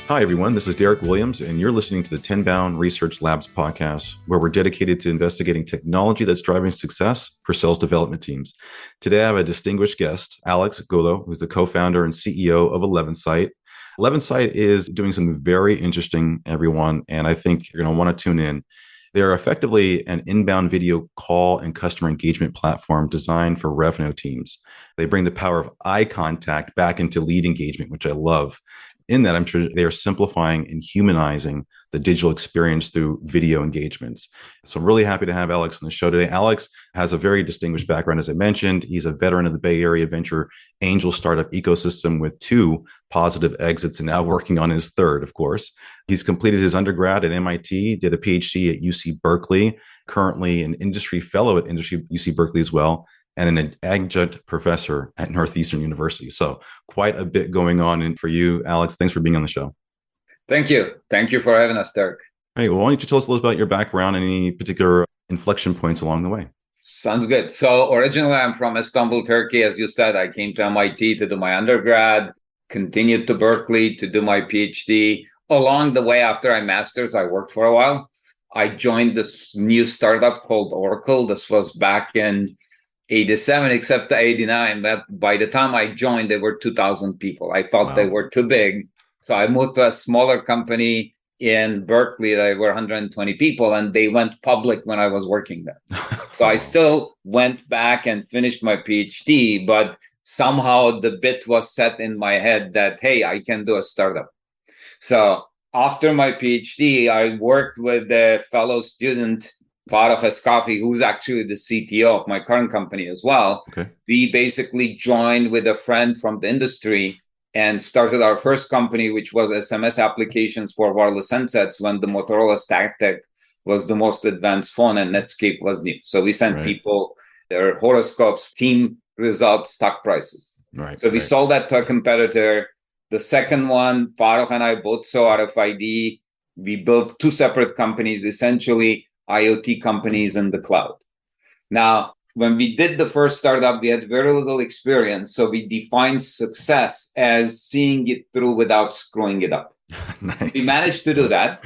Hi, everyone. This is Derrick Williams, and you're listening to the Tenbound Research Labs podcast, where we're dedicated to investigating technology that's driving success for sales development teams. Today, I have a distinguished guest, Aleks Gollu, who's the co-founder and CEO of 11Sight. 11Sight is doing something very interesting, everyone, and I think you're going to want to tune in. They're effectively an inbound video call and customer engagement platform designed for revenue teams. They bring the power of eye contact back into lead engagement, which I love. In that, I'm sure they are simplifying and humanizing the digital experience through video engagements. So I'm really happy to have Aleks on the show today. Aleks has a very distinguished background, as I mentioned. He's a veteran of the Bay Area venture angel startup ecosystem with 2 positive exits and now working on his 3rd, of course. He's completed his undergrad at MIT, did a PhD at UC Berkeley, currently an industry fellow at UC Berkeley as well, and an adjunct professor at Northeastern University. So quite a bit going on. And for you, Aleks, thanks for being on the show. Thank you. Thank you for having us, Derrick. Hey, well, why don't you tell us a little about your background and any particular inflection points along the way? Sounds good. So originally, I'm from Istanbul, Turkey. As you said, I came to MIT to do my undergrad, continued to Berkeley to do my PhD. Along the way, after my master's, I worked for a while. I joined this new startup called Oracle. This was back in 87, except 89. But by the time I joined, there were 2,000 people. I thought they were too big. So I moved to a smaller company in Berkeley. There were 120 people, and they went public when I was working there. So I still went back and finished my PhD, but somehow the bit was set in my head that, hey, I can do a startup. So after my PhD, I worked with a fellow student, Farah Eskafi, who's actually the CTO of my current company as well. Okay. We basically joined with a friend from the industry and started our first company, which was SMS applications for wireless handsets when the Motorola StackTech was the most advanced phone and Netscape was new. So we sent people their horoscopes, team results, stock prices. So we sold that to a competitor. The second one, Farah and I both saw RFID. We built 2 separate companies, essentially IoT companies in the cloud. Now, when we did the first startup, we had very little experience. So we defined success as seeing it through without screwing it up. Nice. We managed to do that.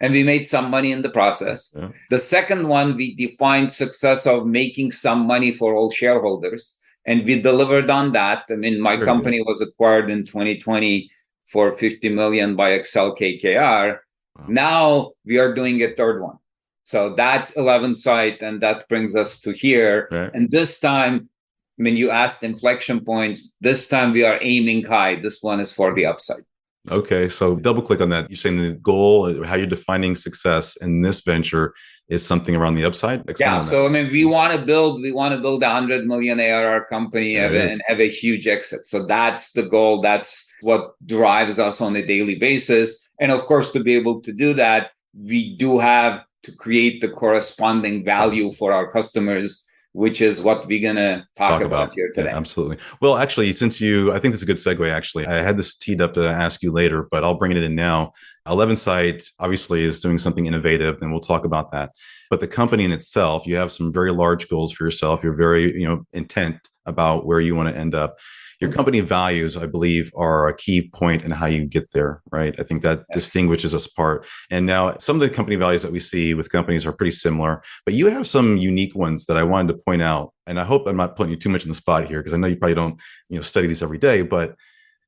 And we made some money in the process. Yeah. The second one, we defined success of making some money for all shareholders. And we delivered on that. I mean, my company was acquired in 2020 for $50 million by Excel KKR. Wow. Now we are doing a third one. So that's 11Sight, and that brings us to here. Right. And this time, when you asked inflection points, this time we are aiming high. This one is for the upside. Okay, so double click on that. You're saying the goal, how you're defining success in this venture is something around the upside? Yeah, so I mean, we want to build a 100 million ARR company and have a huge exit. So that's the goal. That's what drives us on a daily basis. And of course, to be able to do that, we do have to create the corresponding value for our customers, which is what we're going to talk about here today. Yeah, absolutely. Well, actually, I think this is a good segue, actually. I had this teed up to ask you later, but I'll bring it in now. 11Sight obviously is doing something innovative, and we'll talk about that. But the company in itself, you have some very large goals for yourself. You're very, intent about where you want to end up. Your company values, I believe, are a key point in how you get there, right? I think that distinguishes us apart. And now some of the company values that we see with companies are pretty similar, but you have some unique ones that I wanted to point out. And I hope I'm not putting you too much in the spot here, because I know you probably don't, study these every day, but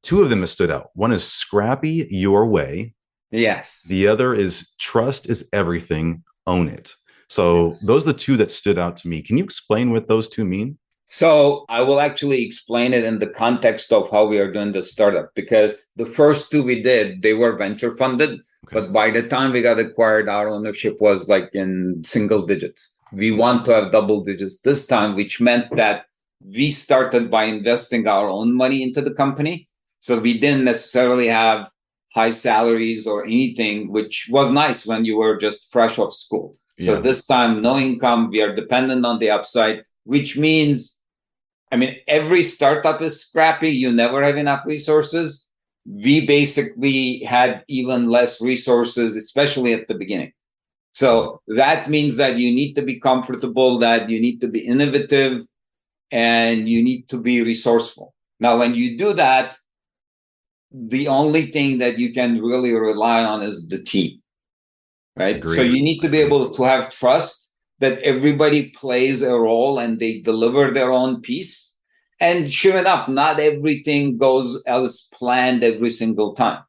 2 of them have stood out. One is scrappy your way. Yes. The other is trust is everything, own it. So those are the 2 that stood out to me. Can you explain what those 2 mean? So I will actually explain it in the context of how we are doing the startup, because the first 2 we did, they were venture funded. But by the time we got acquired, our ownership was like in single digits. We want to have double digits this time, which meant that we started by investing our own money into the company. So we didn't necessarily have high salaries or anything, which was nice when you were just fresh off school. Yeah. So this time, no income, we are dependent on the upside, which means, every startup is scrappy. You never have enough resources. We basically had even less resources, especially at the beginning. So that means that you need to be comfortable, that you need to be innovative, and you need to be resourceful. Now, when you do that, the only thing that you can really rely on is the team, right? Agreed. So you need to be able to have trust that everybody plays a role and they deliver their own piece. And sure enough, not everything goes as planned every single time,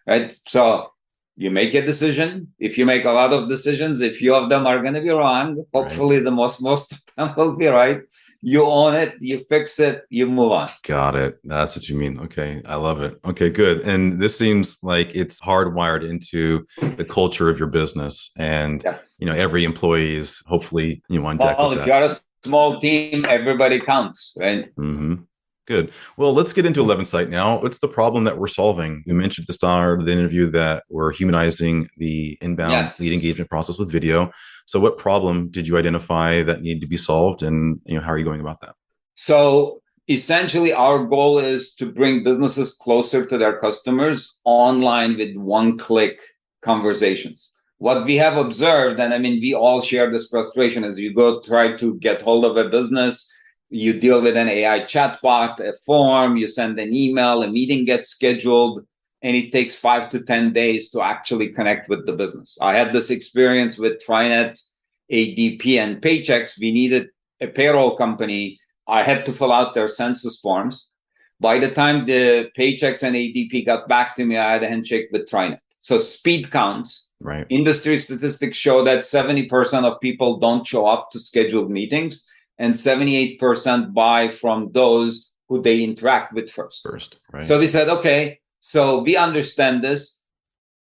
right? So you make a decision. If you make a lot of decisions, a few of them are going to be wrong. Hopefully, the most of them will be right. You own it, you fix it, you move on. Got it. That's what you mean. Okay. I love it. Okay, good. And this seems like it's hardwired into the culture of your business. And, Yes. Every employee is hopefully, on deck with that. If you're a small team, everybody counts, right? Mm-hmm. Good. Well, let's get into 11Sight now. What's the problem that we're solving? You mentioned at the start of the interview that we're humanizing the inbound lead engagement process with video. So what problem did you identify that needed to be solved, and how are you going about that? So essentially, our goal is to bring businesses closer to their customers online with one-click conversations. What we have observed, and I mean, we all share this frustration, as you go try to get hold of a business, you deal with an AI chatbot, a form, you send an email, a meeting gets scheduled, and it takes 5 to 10 days to actually connect with the business. I had this experience with TriNet, ADP, and Paychex. We needed a payroll company. I had to fill out their census forms. By the time the Paychex and ADP got back to me, I had a handshake with TriNet. So speed counts. Right. Industry statistics show that 70% of people don't show up to scheduled meetings, and 78% buy from those who they interact with first. Right. So we said, okay, so we understand this.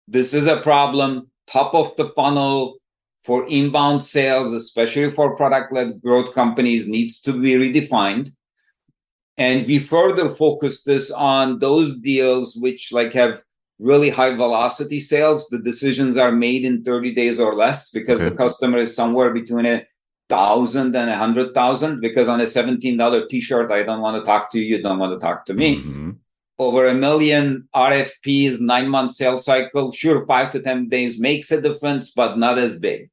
This is a problem. Top of the funnel for inbound sales, especially for product-led growth companies, needs to be redefined. And we further focus this on those deals which have really high velocity sales. The decisions are made in 30 days or less because the customer is somewhere between 1,000 and 100,000, because on a $17 t-shirt, I don't want to talk to you, you don't want to talk to me. Mm-hmm. Over 1 million RFPs, 9-month sales cycle. Sure, 5 to 10 days makes a difference, but not as big.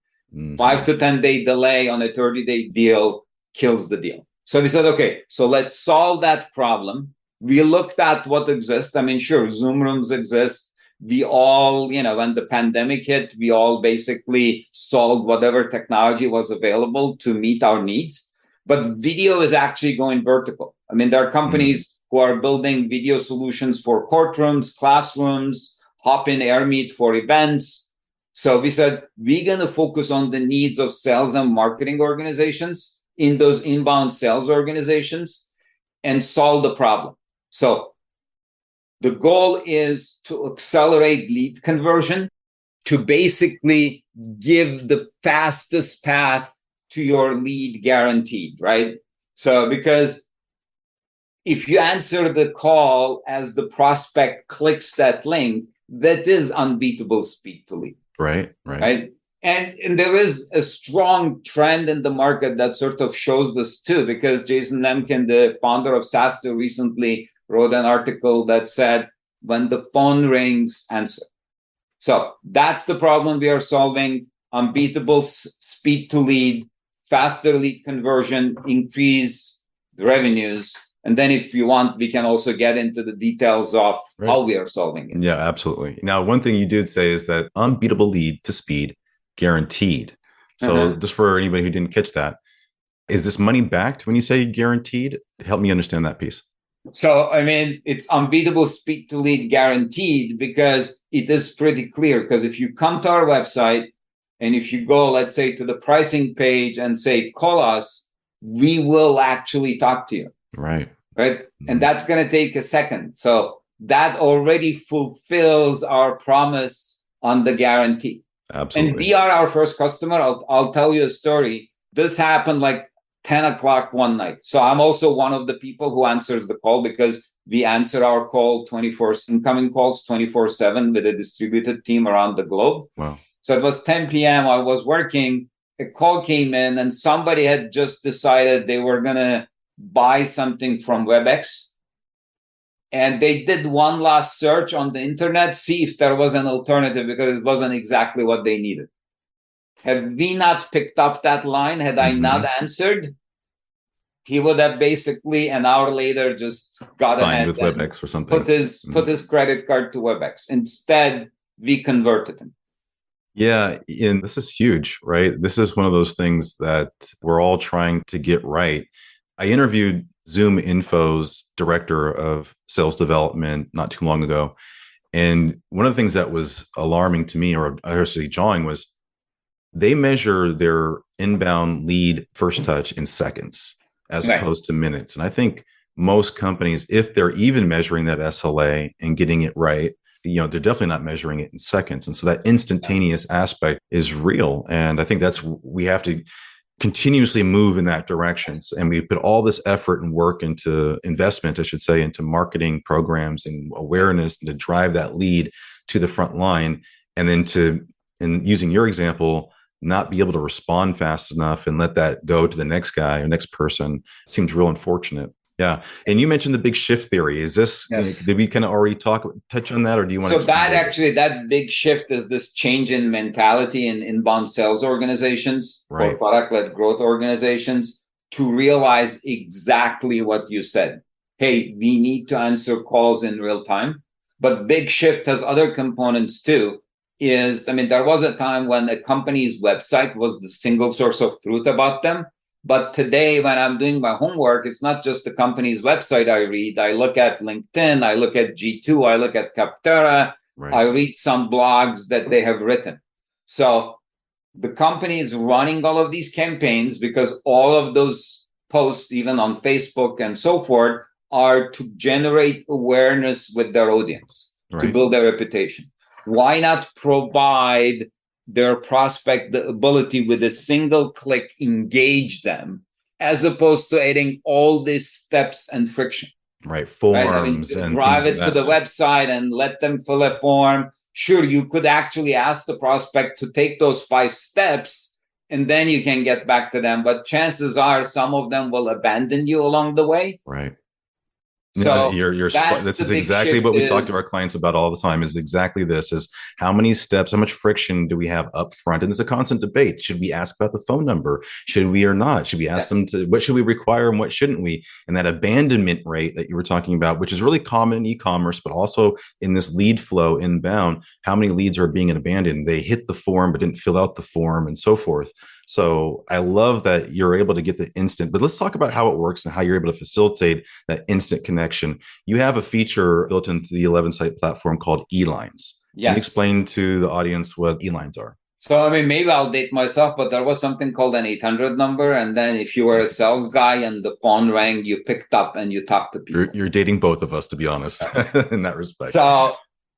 5 to 10 day delay on a 30-day deal kills the deal. So we said, okay, so let's solve that problem. We looked at what exists. I mean, sure, Zoom rooms exist. We all, when the pandemic hit, we all basically solved whatever technology was available to meet our needs. But video is actually going vertical. I mean, there are companies who are building video solutions for courtrooms, classrooms, hop-in air meet for events. So we said, we're going to focus on the needs of sales and marketing organizations in those inbound sales organizations and solve the problem. So the goal is to accelerate lead conversion, to basically give the fastest path to your lead guaranteed, right? So because if you answer the call as the prospect clicks that link, that is unbeatable speed to lead. Right. And there is a strong trend in the market that sort of shows this too, because Jason Lemkin, the founder of SaaStr, recently wrote an article that said, when the phone rings, answer. So that's the problem we are solving. Unbeatable speed to lead, faster lead conversion, increase revenues. And then if you want, we can also get into the details of how we are solving it. Yeah, absolutely. Now, one thing you did say is that unbeatable lead to speed guaranteed. So just for anybody who didn't catch that, is this money backed when you say guaranteed? Help me understand that piece. So, I mean, it's unbeatable speed to lead guaranteed because it is pretty clear. Because if you come to our website and if you go, let's say, to the pricing page and say, call us, we will actually talk to you. Right. And that's going to take a second. So that already fulfills our promise on the guarantee. Absolutely. And we are our first customer. I'll tell you a story. This happened 10 o'clock one night. So I'm also one of the people who answers the call because we answer our call incoming calls 24/7 with a distributed team around the globe. Wow. So it was 10 p.m. I was working. A call came in and somebody had just decided they were going to buy something from WebEx. And they did one last search on the internet, see if there was an alternative because it wasn't exactly what they needed. Had we not picked up that line, had I not answered, he would have basically an hour later just got signed ahead with WebEx or something. Put his credit card to WebEx. Instead, we converted him. Yeah, and this is huge, right? This is one of those things that we're all trying to get right. I interviewed Zoom Info's director of sales development not too long ago. And one of the things that was alarming to me, or actually jawing, was they measure their inbound lead first touch in seconds as opposed to minutes. And I think most companies, if they're even measuring that SLA and getting it right, they're definitely not measuring it in seconds. And so that instantaneous aspect is real. And I think we have to continuously move in that direction. And we put all this effort and work into investment, I should say, into marketing programs and awareness to drive that lead to the front line. And then and using your example, not be able to respond fast enough and let that go to the next guy or next person seems real unfortunate. Yeah. And you mentioned the big shift theory. Is this, did we kind of already touch on that, or do you want to? So that big shift is this change in mentality in inbound sales organizations or product-led growth organizations to realize exactly what you said. Hey, we need to answer calls in real time. But big shift has other components too. There was a time when a company's website was the single source of truth about them. But today, when I'm doing my homework, it's not just the company's website I read. I look at LinkedIn, I look at G2, I look at Capterra, I read some blogs that they have written. So the company is running all of these campaigns because all of those posts, even on Facebook and so forth, are to generate awareness with their audience, to build their reputation. Why not provide their prospect the ability with a single click engage them, as opposed to adding all these steps and friction? Forms and drive it to the website and let them fill a form. Sure, you could actually ask the prospect to take those 5 steps and then you can get back to them. But chances are some of them will abandon you along the way. So this is exactly what we talk to our clients about all the time, is exactly this, is how many steps, how much friction do we have up front? And there's a constant debate. Should we ask about the phone number? Should we or not? Should we ask them what should we require and what shouldn't we? And that abandonment rate that you were talking about, which is really common in e-commerce, but also in this lead flow inbound, how many leads are being abandoned? They hit the form, but didn't fill out the form and so forth. So I love that you're able to get the instant, but let's talk about how it works and how you're able to facilitate that instant connection. You have a feature built into the 11Sight platform called E-lines. Can you explain to the audience what E-lines are? So, maybe I'll date myself, but there was something called an 800 number. And then if you were a sales guy and the phone rang, you picked up and you talked to people. You're dating both of us, to be honest, in that respect. So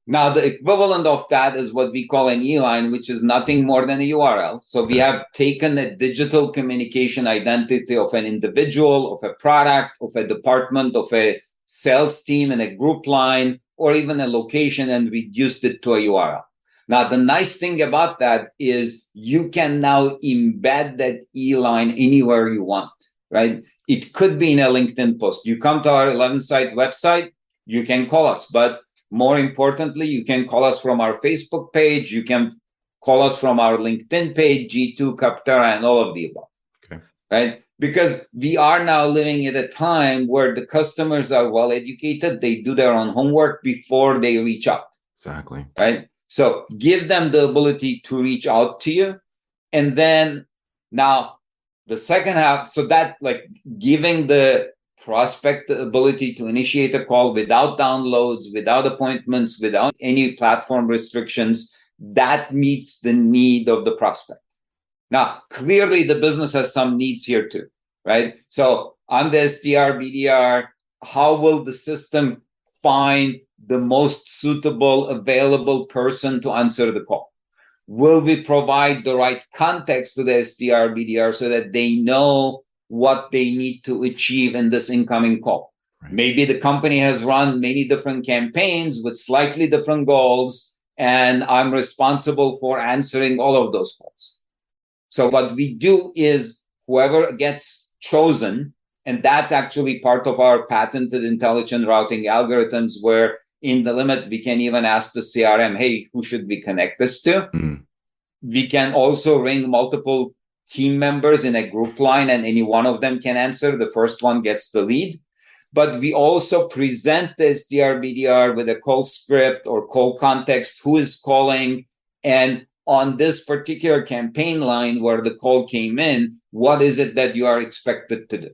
now the equivalent of that is what we call an E-line, which is nothing more than a URL. So we have taken a digital communication identity of an individual, of a product, of a department, of a sales team and a group line, or even a location, and reduced it to a URL. Now, the nice thing about that is you can now embed that E-line anywhere you want, right? It could be in a LinkedIn post. You come to our 11Sight website, you can call us. But more importantly, you can call us from our Facebook page. You can call us from our LinkedIn page, G2, Capterra, and all of the above. Right? Because we are now living at a time where the customers are well educated. They do their own homework before they reach out. Exactly. Right? So give them the ability to reach out to you. And then now the second half, so that giving the prospect the ability to initiate a call without downloads, without appointments, without any platform restrictions, that meets the need of the prospect. Now, clearly the business has some needs here too, right? So I'm the SDR, BDR. How will the system find the most suitable, available person to answer the call? Will we provide the right context to the SDR, BDR so that they know what they need to achieve in this incoming call? Maybe the company has run many different campaigns with slightly different goals, and I'm responsible for answering all of those calls. So what we do is whoever gets chosen, and that's actually part of our patented intelligent routing algorithms, where in the limit, we can even ask the CRM, hey, who should we connect this to? We can also ring multiple team members in a group line and any one of them can answer. The first one gets the lead. But we also present the SDR BDR with a call script or call context, who is calling, and on this particular campaign line where the call came in, what is it that you are expected to do?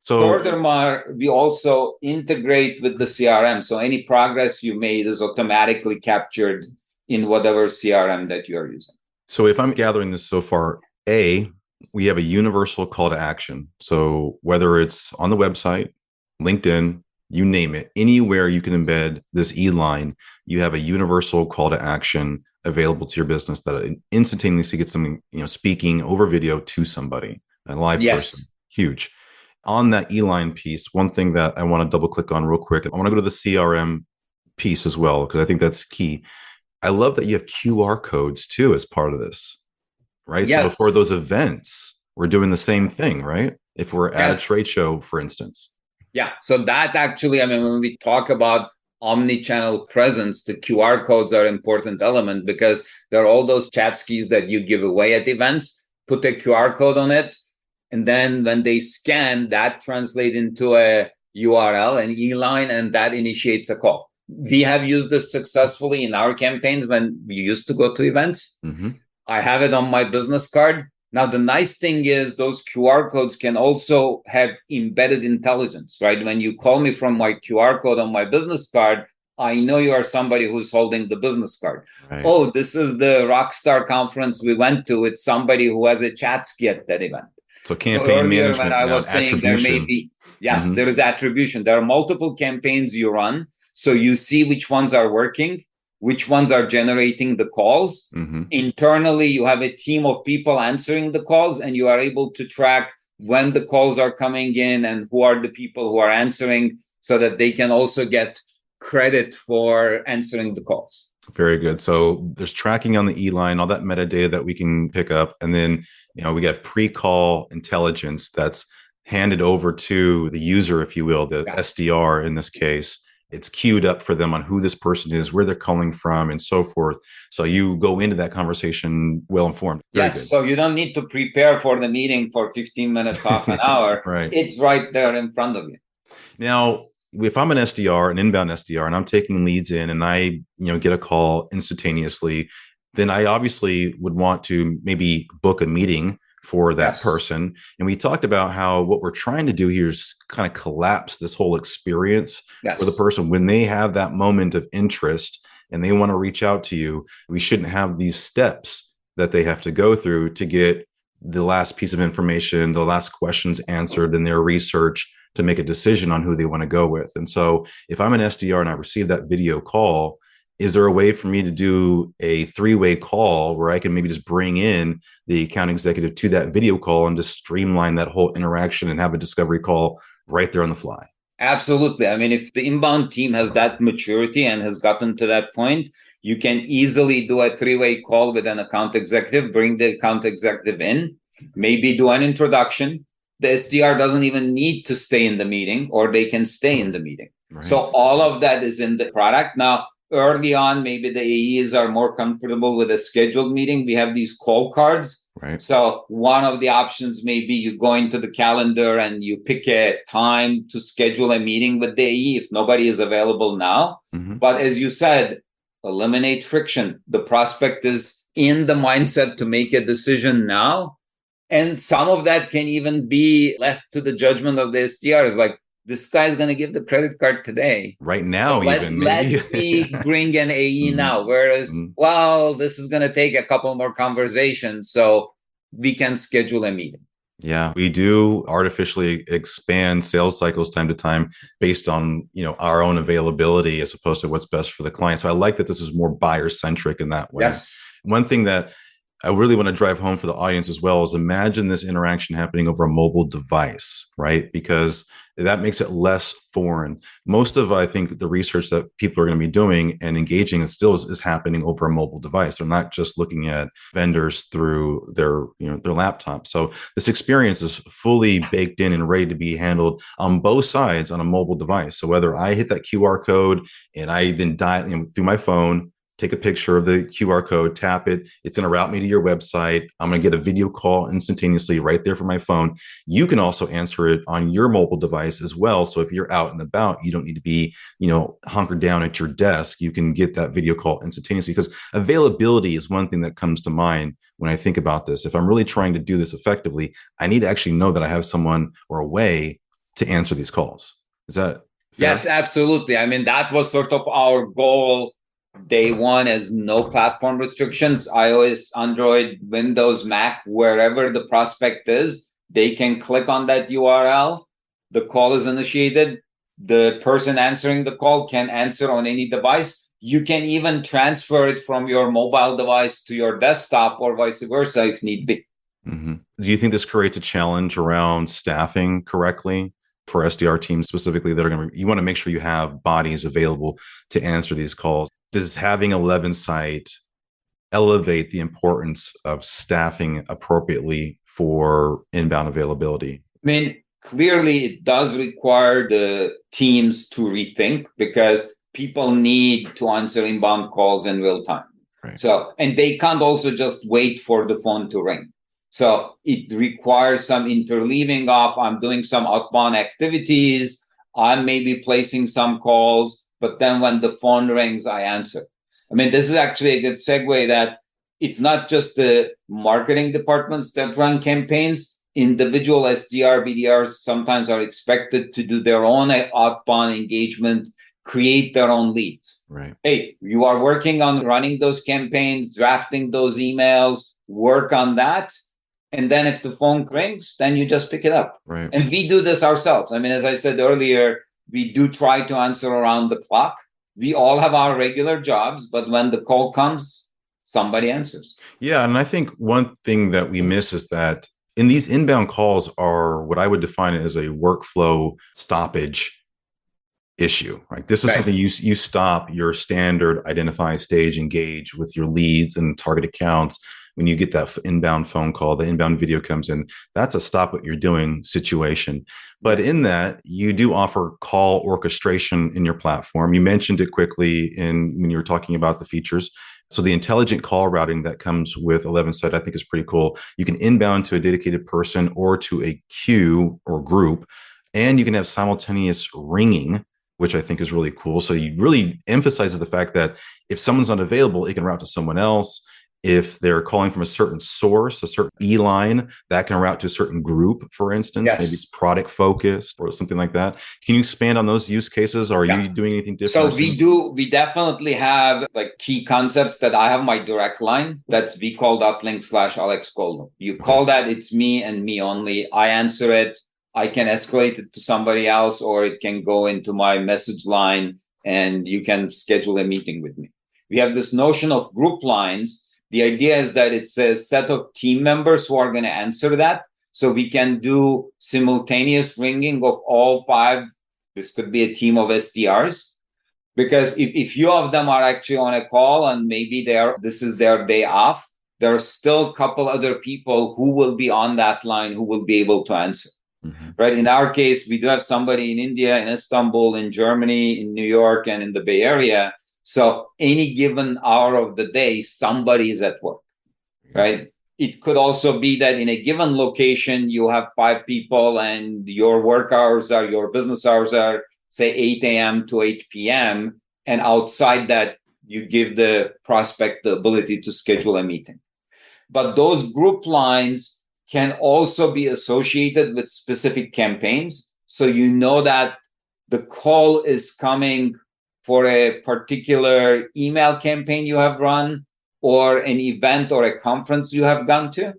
So, furthermore, we also integrate with the CRM. So any progress you made is automatically captured in whatever CRM that you're using. So if I'm gathering this so far, we have a universal call to action. So whether it's on the website, LinkedIn, you name it, anywhere you can embed this line, you have a universal call to action available to your business that instantaneously gets them, speaking over video to somebody, a live person. Huge. On that line piece, one thing that I want to double click on real quick, I want to go to the CRM piece as well, because I think that's key. I love that you have QR codes too as part of this, right? Yes. So for those events, we're doing the same thing, right? If we're at a trade show, for instance. Yeah. So that actually, when we talk about omni-channel presence, the QR codes are an important element because there are all those chat skis that you give away at events, put a QR code on it. And then when they scan, that translates into a URL, an line, and that initiates a call. We have used this successfully in our campaigns when we used to go to events. Mm-hmm. I have it on my business card. Now, the nice thing is those QR codes can also have embedded intelligence, right? When you call me from my QR code on my business card, I know you are somebody who's holding the business card. Right. Oh, this is the Rockstar conference we went to. It's somebody who has a chat ski at that event. So campaign management, when I was saying there may be, there is attribution. There are multiple campaigns you run. So you see which ones are working, which ones are generating the calls. Mm-hmm. Internally, you have a team of people answering the calls, and you are able to track when the calls are coming in and who are the people who are answering so that they can also get credit for answering the calls. Very good. So there's tracking on the line, all that metadata that we can pick up. And then, we got pre-call intelligence that's handed over to the user, if you will, the SDR in this case. It's queued up for them on who this person is, where they're calling from, and so forth. So you go into that conversation well-informed. Very good. So you don't need to prepare for the meeting for 15 minutes, half an hour. Right. It's right there in front of you. Now, if I'm an SDR, an inbound SDR, and I'm taking leads in and I, get a call instantaneously, then I obviously would want to maybe book a meeting for that person. And we talked about how what we're trying to do here is kind of collapse this whole experience for the person. When they have that moment of interest and they want to reach out to you, we shouldn't have these steps that they have to go through to get the last piece of information, the last questions answered in their research to make a decision on who they want to go with. And so if I'm an SDR and I receive that video call, is there a way for me to do a 3-way call where I can maybe just bring in the account executive to that video call and just streamline that whole interaction and have a discovery call right there on the fly? Absolutely. If the inbound team has that maturity and has gotten to that point, you can easily do a 3-way call with an account executive, bring the account executive in, maybe do an introduction. The SDR doesn't even need to stay in the meeting, or they can stay in the meeting. Right. So all of that is in the product. Now, early on, maybe the AEs are more comfortable with a scheduled meeting. We have these call cards. Right. So one of the options may be you go into the calendar and you pick a time to schedule a meeting with the AE if nobody is available now. Mm-hmm. But as you said, eliminate friction. The prospect is in the mindset to make a decision now. And some of that can even be left to the judgment of the SDR. It's like, this guy's going to give the credit card today. Right now, so even. Let me bring an AE now. Whereas, this is going to take a couple more conversations. So we can schedule a meeting. Yeah, we do artificially expand sales cycles time to time based on, our own availability as opposed to what's best for the client. So I like that this is more buyer-centric in that way. Yes. One thing that I really want to drive home for the audience as well is imagine this interaction happening over a mobile device, right? Because that makes it less foreign. Most of, I think, the research that people are going to be doing and engaging is happening over a mobile device. They're not just looking at vendors through their laptop. So this experience is fully baked in and ready to be handled on both sides on a mobile device. So whether I hit that QR code and I then dial through my phone, take a picture of the QR code, tap it. It's going to route me to your website. I'm going to get a video call instantaneously right there from my phone. You can also answer it on your mobile device as well. So if you're out and about, you don't need to be, hunkered down at your desk. You can get that video call instantaneously, because availability is one thing that comes to mind when I think about this. If I'm really trying to do this effectively, I need to actually know that I have someone or a way to answer these calls. Is that fair? Yes, absolutely. I mean, that was sort of our goal day one, as no platform restrictions, iOS, Android, Windows, Mac, wherever the prospect is, they can click on that URL. The call is initiated. The person answering the call can answer on any device. You can even transfer it from your mobile device to your desktop or vice versa if need be. Mm-hmm. Do you think this creates a challenge around staffing correctly for SDR teams specifically that are you want to make sure you have bodies available to answer these calls? Does having 11Sight elevate the importance of staffing appropriately for inbound availability? I mean, clearly it does require the teams to rethink, because people need to answer inbound calls in real time. Right. So, and they can't also just wait for the phone to ring. So it requires some interleaving of, I'm doing some outbound activities, I'm maybe placing some calls, but then when the phone rings, I answer. I mean, this is actually a good segue that it's not just the marketing departments that run campaigns. Individual SDR, BDRs sometimes are expected to do their own outbound engagement, create their own leads. Right. Hey, you are working on running those campaigns, drafting those emails, work on that. And then if the phone rings, then you just pick it up. Right. And we do this ourselves. I mean, as I said earlier, we do try to answer around the clock. We all have our regular jobs, but when the call comes, somebody answers. Yeah. And I think one thing that we miss is that in these inbound calls are what I would define as a workflow stoppage issue. Right. This is something you stop your standard identify, stage, engage with your leads and target accounts. When you get that inbound phone call, the inbound video comes in, that's a stop what you're doing situation. But in that, you do offer call orchestration in your platform. You mentioned it quickly when you were talking about the features. So the intelligent call routing that comes with 11Sight, I think is pretty cool. You can inbound to a dedicated person or to a queue or group, and you can have simultaneous ringing, which I think is really cool. So you really emphasizes the fact that if someone's not available, it can route to someone else. If they're calling from a certain source, a certain line, that can route to a certain group, for instance. Yes. Maybe it's product focused or something like that. Can you expand on those use cases? Or are you doing anything different? So we definitely have like key concepts that I have my direct line. That's vcall.link/Aleks Gollu. You call that, it's me and me only. I answer it. I can escalate it to somebody else, or it can go into my message line and you can schedule a meeting with me. We have this notion of group lines. The idea is that it's a set of team members who are going to answer that. So we can do simultaneous ringing of all 5. This could be a team of SDRs. Because if few of them are actually on a call and maybe this is their day off, there are still a couple other people who will be on that line who will be able to answer. Mm-hmm. Right. In our case, we do have somebody in India, in Istanbul, in Germany, in New York, and in the Bay Area. So any given hour of the day, somebody is at work, right? It could also be that in a given location, you have 5 people and your work hours your business hours are, say, 8 a.m. to 8 p.m. And outside that, you give the prospect the ability to schedule a meeting. But those group lines can also be associated with specific campaigns. So you know that the call is coming for a particular email campaign you have run, or an event or a conference you have gone to.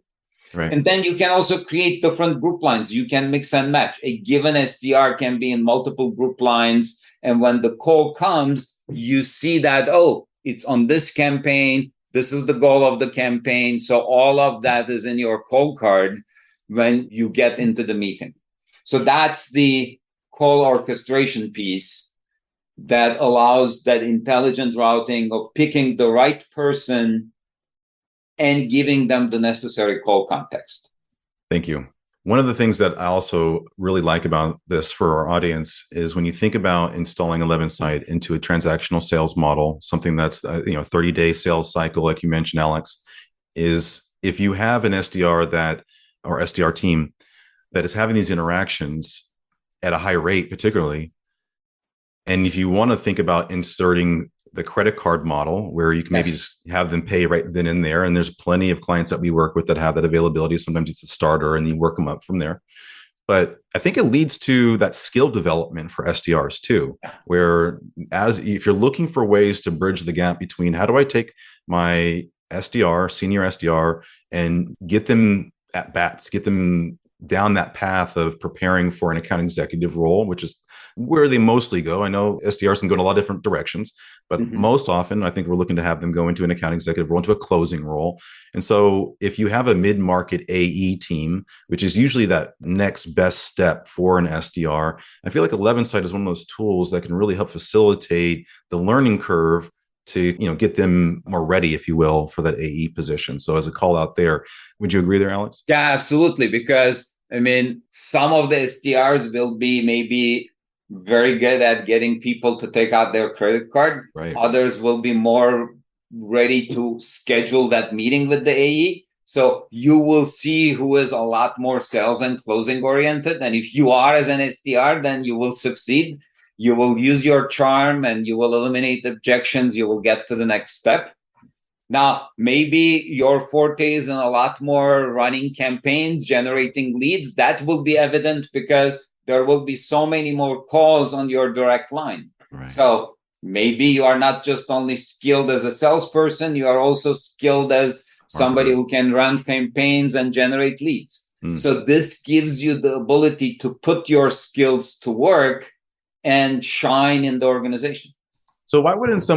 Right. And then you can also create different group lines. You can mix and match. A given SDR can be in multiple group lines. And when the call comes, you see that, it's on this campaign. This is the goal of the campaign. So all of that is in your call card when you get into the meeting. So that's the call orchestration piece that allows that intelligent routing of picking the right person and giving them the necessary call context. Thank you. One of the things that I also really like about this for our audience is when you think about installing 11Sight into a transactional sales model, something that's 30-day sales cycle, like you mentioned, Aleks, is if you have an SDR or SDR team that is having these interactions at a high rate, particularly, and if you want to think about inserting the credit card model where you can maybe just have them pay right then and there. And there's plenty of clients that we work with that have that availability. Sometimes it's a starter and you work them up from there. But I think it leads to that skill development for SDRs too, where if you're looking for ways to bridge the gap between how do I take my SDR, senior SDR, and get them at bats, get them down that path of preparing for an account executive role, which is where they mostly go. I know SDRs can go in a lot of different directions, but most often I think we're looking to have them go into an account executive role, into a closing role. And so if you have a mid-market AE team, which is usually that next best step for an SDR, I feel like 11Sight is one of those tools that can really help facilitate the learning curve to get them more ready, if you will, for that AE position. So as a call out there, would you agree there, Aleks? Yeah, absolutely. Because some of the SDRs will be maybe very good at getting people to take out their credit card. Right. Others will be more ready to schedule that meeting with the AE. So you will see who is a lot more sales and closing oriented. And if you are as an SDR, then you will succeed. You will use your charm and you will eliminate objections. You will get to the next step. Now, maybe your forte is in a lot more running campaigns, generating leads. That will be evident because there will be so many more calls on your direct line. Right. So maybe you are not just only skilled as a salesperson, you are also skilled as somebody who can run campaigns and generate leads. So this gives you the ability to put your skills to work and shine in the organization. So why wouldn't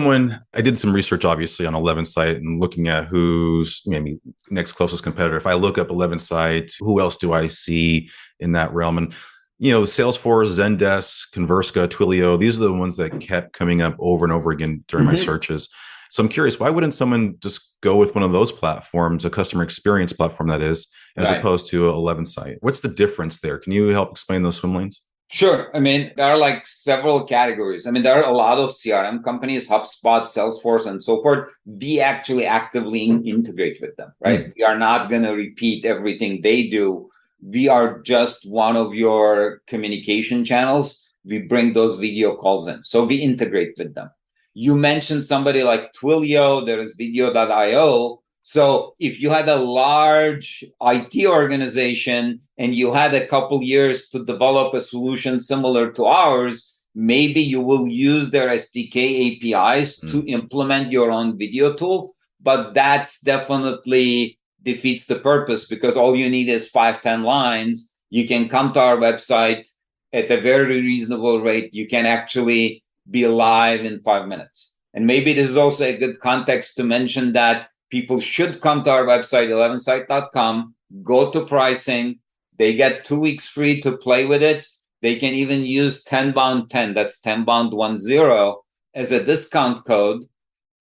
I did some research, obviously, on 11Sight and looking at who's maybe next closest competitor. If I look up 11Sight, who else do I see in that realm? And, Salesforce, Zendesk, Converska, Twilio, these are the ones that kept coming up over and over again during my searches. So I'm curious, why wouldn't someone just go with one of those platforms, a customer experience platform that is, as opposed to 11Sight? What's the difference there? Can you help explain those swim lanes? Sure. There are several categories. There are a lot of CRM companies, HubSpot, Salesforce, and so forth. We actually actively integrate with them, right? We are not going to repeat everything they do. We are just one of your communication channels. We bring those video calls in. So we integrate with them. You mentioned somebody like Twilio. There is video.io. So if you had a large IT organization and you had a couple years to develop a solution similar to ours, maybe you will use their SDK APIs to implement your own video tool. But that's definitely defeats the purpose because all you need is 5-10 lines. You can come to our website at a very reasonable rate. You can actually be live in 5 minutes. And maybe this is also a good context to mention that people should come to our website, 11sight.com, go to pricing. They get 2 weeks free to play with it. They can even use Tenbound 10, that's Tenbound 10, as a discount code,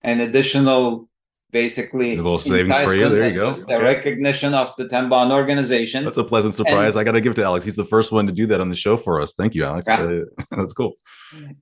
an additional, basically, a little savings for you. There you go. The recognition of the Tenbound organization. That's a pleasant surprise. I got to give it to Aleks. He's the first one to do that on the show for us. Thank you, Aleks. Yeah. That's cool.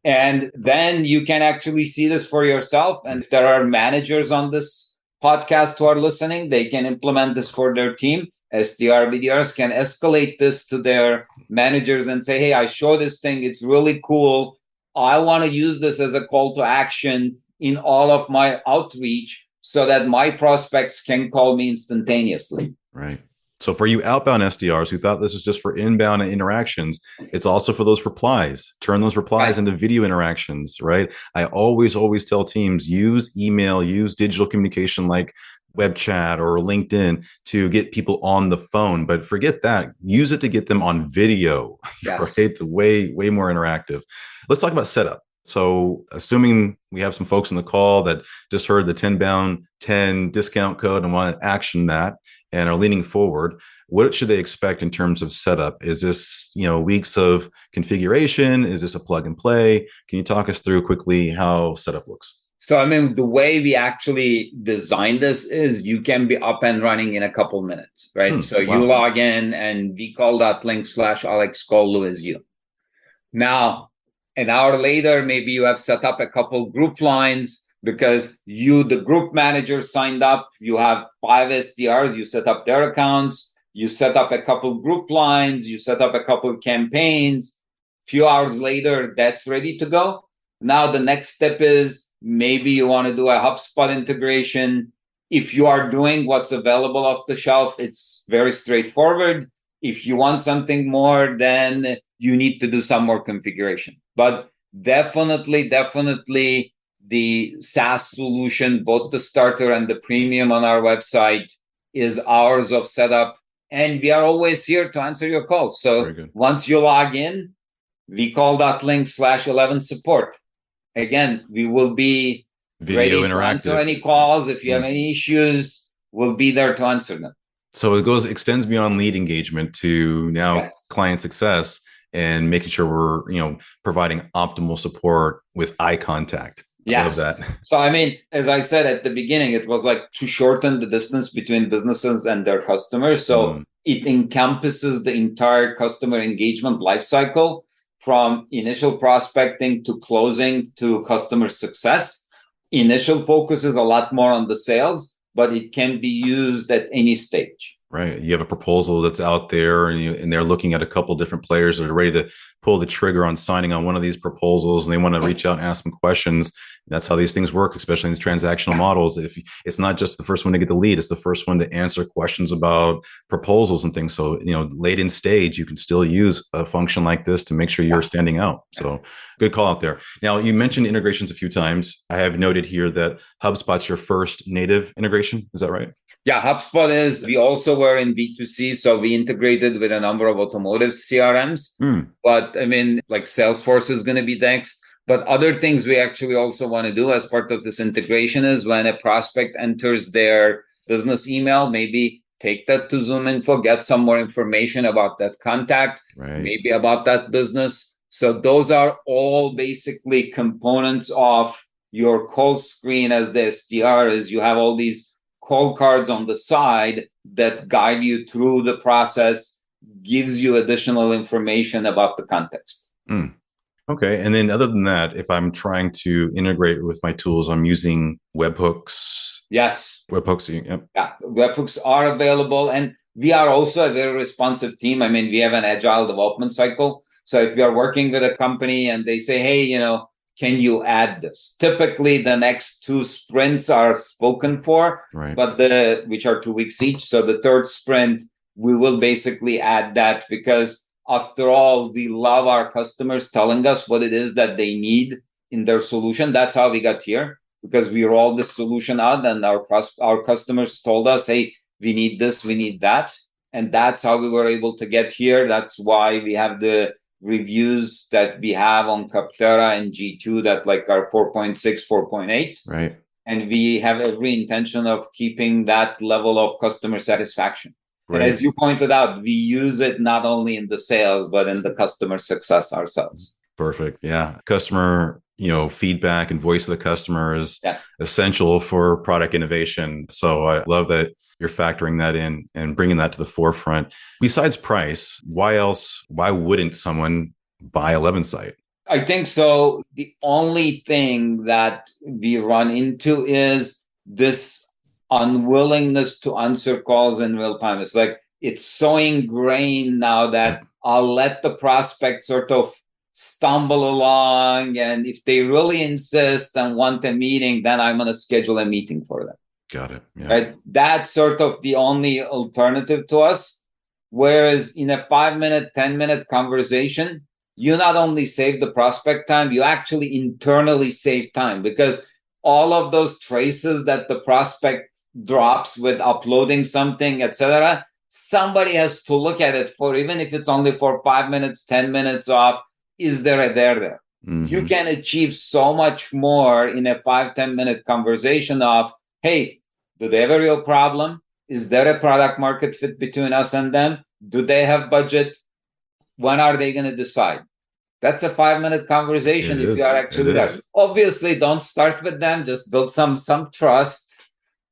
And then you can actually see this for yourself. And if there are managers on this podcast who are listening, they can implement this for their team. SDR, BDRs can escalate this to their managers and say, hey, I show this thing. It's really cool. I want to use this as a call to action in all of my outreach so that my prospects can call me instantaneously. Right. So for you outbound SDRs who thought this was just for inbound interactions, it's also for those replies. Turn those replies into video interactions, right? I always tell teams, use email, use digital communication like web chat or LinkedIn to get people on the phone. But forget that. Use it to get them on video, right? It's way more interactive. Let's talk about setup. So assuming we have some folks on the call that just heard the Tenbound 10 discount code and want to action that and are leaning forward, what should they expect in terms of setup? Is this, weeks of configuration? Is this a plug and play? Can you talk us through quickly how setup looks? So, I mean, the way we actually designed this is you can be up and running in a couple minutes, right? So Wow. you log in and we call that link / Aleks Gollu is you. Now, an hour later, maybe you have set up a couple group lines because you, the group manager, signed up. You have 5 SDRs, you set up their accounts, you set up a couple group lines, you set up a couple campaigns. Few hours later, that's ready to go. Now, the next step is maybe you want to do a Hubspot integration. If you are doing what's available off the shelf, it's very straightforward. If you want something more, then you need to do some more configuration. But definitely the SaaS solution, both the starter and the premium on our website, is hours of setup. And we are always here to answer your calls. So once you log in, we call that link /11support. Again, we will be ready to answer any calls. If you have any issues, we'll be there to answer them. So it extends beyond lead engagement to now client success and making sure we're, providing optimal support with eye contact. I love that. So, I mean, as I said at the beginning, it was like to shorten the distance between businesses and their customers. So it encompasses the entire customer engagement lifecycle, from initial prospecting to closing to customer success. Initial focus is a lot more on the sales, but it can be used at any stage. Right. You have a proposal that's out there and they're looking at a couple different players that are ready to pull the trigger on signing on one of these proposals, and they want to reach out and ask them questions. That's how these things work, especially in these transactional models. If it's not just the first one to get the lead, it's the first one to answer questions about proposals and things. So, late in stage, you can still use a function like this to make sure you're standing out. So good call out there. Now, you mentioned integrations a few times. I have noted here that HubSpot's your first native integration. Is that right? Yeah, HubSpot is. We also were in B2C, so we integrated with a number of automotive CRMs. But I mean, like Salesforce is going to be next. But other things we actually also want to do as part of this integration is when a prospect enters their business email, maybe take that to ZoomInfo, get some more information about that contact, maybe about that business. So those are all basically components of your call screen as the SDR. Is you have all these call cards on the side that guide you through the process, gives you additional information about the context. Okay. And then other than that, if I'm trying to integrate with my tools, I'm using webhooks. Yes. Webhooks. Yep. Yeah. Webhooks are available. And we are also a very responsive team. I mean, we have an agile development cycle. So if you are working with a company and they say, hey, can you add this? Typically, the next 2 sprints are spoken for, but which are 2 weeks each. So the third sprint, we will basically add that, because after all, we love our customers telling us what it is that they need in their solution. That's how we got here, because we rolled the solution out and our customers told us, hey, we need this, we need that. And that's how we were able to get here. That's why we have the reviews that we have on Capterra and G2 that are 4.6, 4.8. Right. And we have every intention of keeping that level of customer satisfaction. And as you pointed out, we use it not only in the sales, but in the customer success ourselves. Perfect. Yeah. Customer, feedback and voice of the customer is essential for product innovation. So I love that you're factoring that in and bringing that to the forefront. Besides price, why wouldn't someone buy 11Sight? I think so. The only thing that we run into is this unwillingness to answer calls in real time. It's like, it's so ingrained now that I'll let the prospect sort of stumble along. And if they really insist and want a meeting, then I'm going to schedule a meeting for them. Got it. Yeah. Right? That's sort of the only alternative to us. Whereas in a 5-minute, 10-minute conversation, you not only save the prospect time, you actually internally save time, because all of those traces that the prospect drops with uploading something, etc., somebody has to look at it for, even if it's only for 5 minutes, 10 minutes off, is there a there? You can achieve so much more in a 5-10 minute conversation of, hey, do they have a real problem? Is there a product market fit between us and them? Do they have budget? When are they going to decide? That's a 5-minute conversation if you are actually there. Obviously, don't start with them. Just build some trust,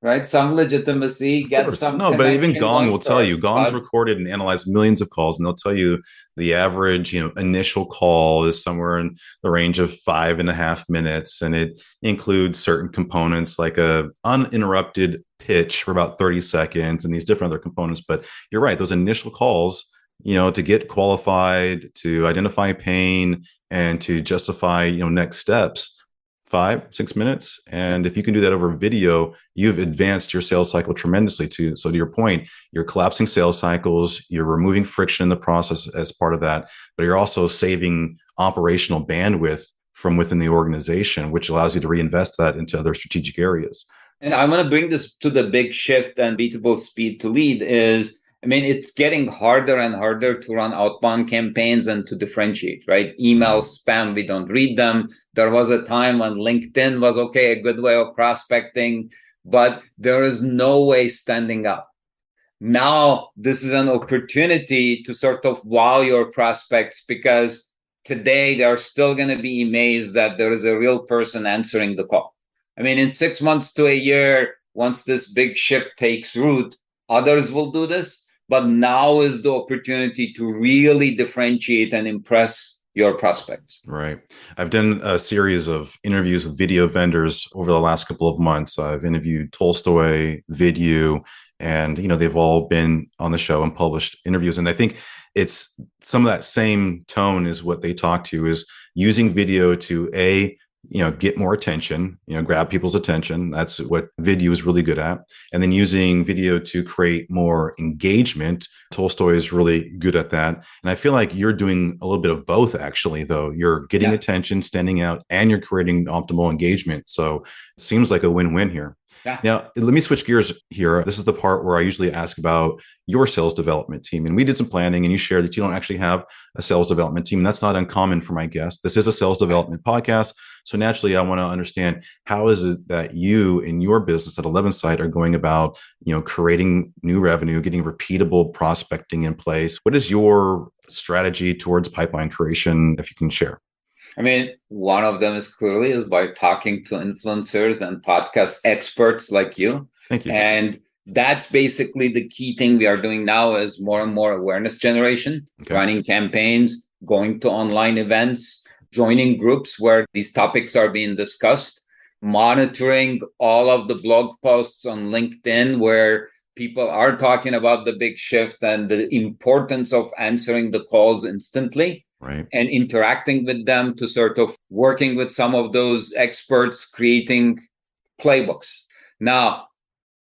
right? Some legitimacy, get some. No, but even Gong will tell you. Gong's recorded and analyzed millions of calls, and they'll tell you the average, initial call is somewhere in the range of 5.5 minutes, and it includes certain components like a uninterrupted pitch for about 30 seconds and these different other components. But you're right; those initial calls, to get qualified, to identify pain, and to justify, next steps, 5-6 minutes. And if you can do that over video, you've advanced your sales cycle tremendously too. So to your point, you're collapsing sales cycles, you're removing friction in the process as part of that, but you're also saving operational bandwidth from within the organization, which allows you to reinvest that into other strategic areas. And I'm going to bring this to the big shift and beatable speed to lead is, it's getting harder and harder to run outbound campaigns and to differentiate, right? Email spam, we don't read them. There was a time when LinkedIn was a good way of prospecting, but there is no way standing up. Now, this is an opportunity to sort of wow your prospects, because today they're still going to be amazed that there is a real person answering the call. In 6 months to a year, once this big shift takes root, others will do this. But now is the opportunity to really differentiate and impress your prospects. Right. I've done a series of interviews with video vendors over the last couple of months. I've interviewed Tolstoy, Video, and they've all been on the show and published interviews. And I think it's some of that same tone is what they talk to, is using video to get more attention, grab people's attention. That's what video is really good at. And then using video to create more engagement. Tolstoy is really good at that. And I feel like you're doing a little bit of both, actually, though. You're getting attention, standing out, and you're creating optimal engagement. So it seems like a win-win here. Yeah. Now, let me switch gears here. This is the part where I usually ask about your sales development team. And we did some planning, and you shared that you don't actually have a sales development team. That's not uncommon for my guests. This is a sales development podcast. So naturally, I want to understand, how is it that you in your business at 11Sight are going about, creating new revenue, getting repeatable prospecting in place? What is your strategy towards pipeline creation, if you can share? One of them is by talking to influencers and podcast experts like you. Thank you. And that's basically the key thing we are doing now, is more and more awareness generation, running campaigns, going to online events, joining groups where these topics are being discussed, monitoring all of the blog posts on LinkedIn where people are talking about the big shift and the importance of answering the calls instantly. Right. And interacting with them, to sort of working with some of those experts, creating playbooks. Now,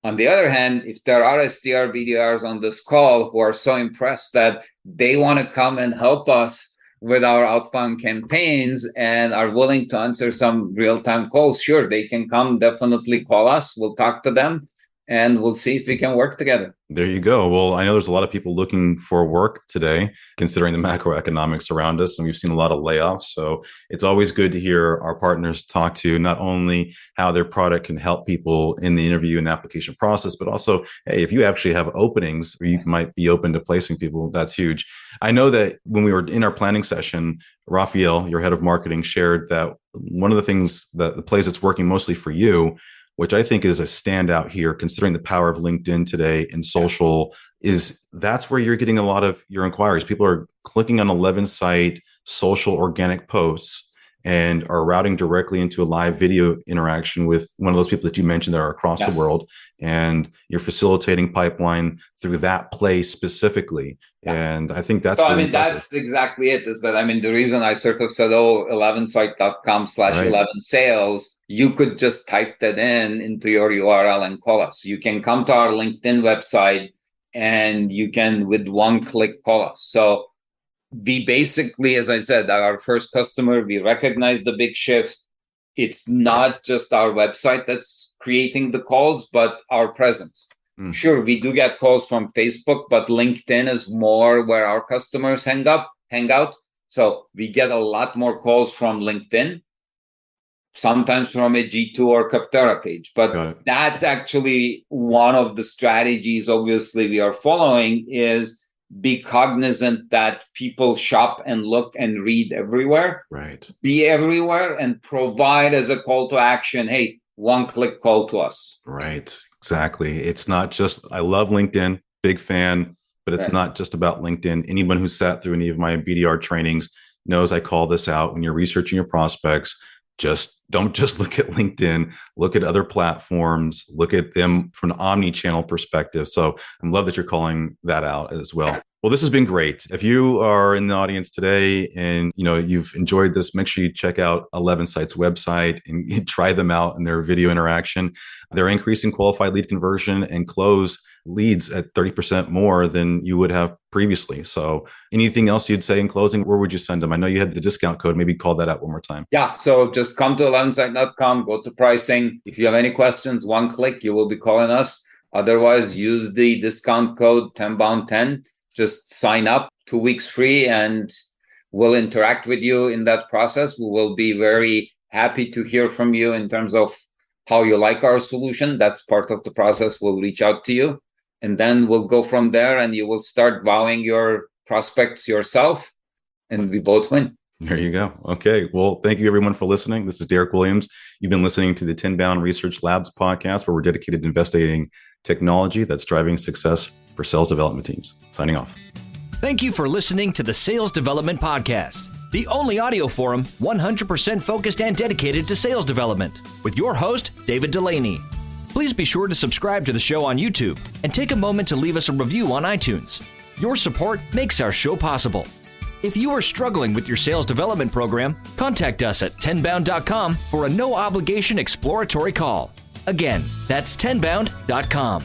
on the other hand, if there are SDR, BDRs on this call who are so impressed that they want to come and help us with our outbound campaigns and are willing to answer some real-time calls, sure, they can come, definitely call us. We'll talk to them, and we'll see if we can work together. There you go. Well, I know there's a lot of people looking for work today, considering the macroeconomics around us, and we've seen a lot of layoffs. So it's always good to hear our partners talk to not only how their product can help people in the interview and application process, but also, hey, if you actually have openings or you might be open to placing people, that's huge. I know that when we were in our planning session, Raphael, your head of marketing, shared that one of the things, that the place that's working mostly for you, which I think is a standout here, considering the power of LinkedIn today and social, is that's where you're getting a lot of your inquiries. People are clicking on 11Sight social organic posts and are routing directly into a live video interaction with one of those people that you mentioned that are across the world. And you're facilitating pipeline through that place specifically. And I think that's really impressive. That's exactly it. Is that, the reason I sort of said, 11sight.com/11sales, you could just type that into your URL and call us. You can come to our LinkedIn website and you can, with one click, call us. So we basically, as I said, our first customer, we recognize the big shift. It's not just our website that's creating the calls, but our presence. Sure, we do get calls from Facebook, but LinkedIn is more where our customers hang out. So we get a lot more calls from LinkedIn, sometimes from a G2 or Capterra page. But that's actually one of the strategies, obviously, we are following, is be cognizant that people shop and look and read everywhere. Right. Be everywhere and provide as a call to action, hey, one-click call to us. Right. Exactly. It's not just, I love LinkedIn, big fan, but it's not just about LinkedIn. Anyone who sat through any of my BDR trainings knows I call this out. When you're researching your prospects, don't just look at LinkedIn, look at other platforms, look at them from an omni-channel perspective. So I love that you're calling that out as well. Well, this has been great. If you are in the audience today and you've enjoyed this, make sure you check out 11Sight's website and try them out in their video interaction. They're increasing qualified lead conversion and close leads at 30% more than you would have previously. So anything else you'd say in closing? Where would you send them? I know you had the discount code. Maybe call that out one more time. Yeah. So just come to 11sight.com, go to pricing. If you have any questions, one click, you will be calling us. Otherwise, use the discount code Tenbound10. Just sign up, 2 weeks free, and we'll interact with you in that process. We will be very happy to hear from you in terms of how you like our solution. That's part of the process. We'll reach out to you, and then we'll go from there, and you will start wowing your prospects yourself, and we both win. There you go. Okay. Well, thank you everyone for listening. This is Derrick Williams. You've been listening to the Tenbound Research Labs podcast, where we're dedicated to investigating technology that's driving success for sales development teams. Signing off. Thank you for listening to the Sales Development Podcast, the only audio forum 100% focused and dedicated to sales development, with your host, David Delaney. Please be sure to subscribe to the show on YouTube and take a moment to leave us a review on iTunes. Your support makes our show possible. If you are struggling with your sales development program, contact us at tenbound.com for a no-obligation exploratory call. Again, that's tenbound.com.